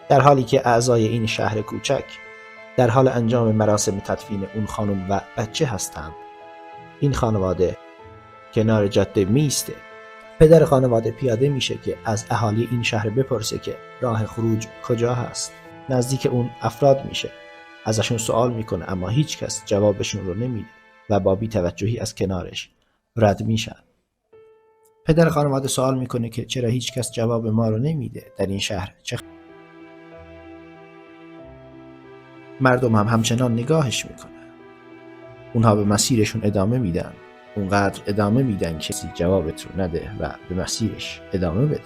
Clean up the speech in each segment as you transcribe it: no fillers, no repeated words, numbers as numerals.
در حالی که اعضای این شهر کوچک در حال انجام مراسم تدفین اون خانم و بچه هستند. این خانواده کنار جاده میسته. پدر خانواده پیاده میشه که از اهالی این شهر بپرسه که راه خروج کجا هست. نزدیک اون افراد میشه، ازشون سوال میکنه، اما هیچ کس جوابشون رو نمیده و با بی‌توجهی از کنارش رد میشن. پدر خانواده سوال میکنه که چرا هیچ کس جواب ما رو نمیده، در این شهر چه مردم هم همچنان نگاهش میکنن. اونها به مسیرشون ادامه میدن، اونقدر ادامه میدن که کسی جوابت رو نده و به مسیرش ادامه بده.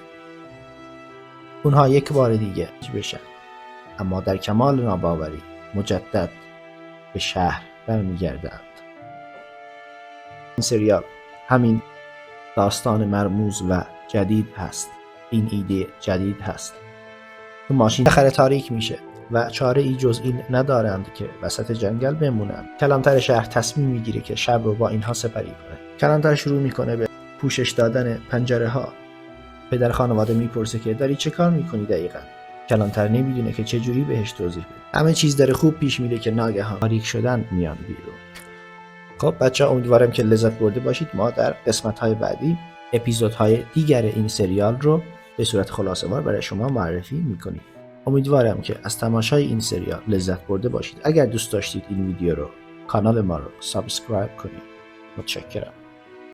اونها یک بار دیگه بشن، اما در کمال ناباوری مجدد به شهر برمیگردند. این سریال همین داستان مرموز و جدید هست. این ایده جدید هست. تو ماشین بالاخره تاریک میشه و چاره ای جز این ندارند که وسط جنگل بمونن. کلانتر شهر تصمیم میگیره که شب رو با اینها سپری کنه. کلانتر شروع میکنه به پوشش دادن پنجره ها. پدر خانواده میپرسه که داری چه کار میکنی دقیقاً؟ کلانتر نمیدونه که چه جوری بهش توضیح بده. همه چیز داره خوب پیش میره که ناگهان تاریک شدن میان بیرون. خب بچه‌ها، امیدوارم که لذت برده باشید. ما در قسمت‌های بعدی اپیزودهای دیگر این سریال رو به صورت خلاصه‌وار برای شما معرفی می‌کنیم. امیدوارم که از تماشای این سریال لذت برده باشید. اگر دوست داشتید این ویدیو رو، کانال ما رو سابسکرایب کنید. متشکرم.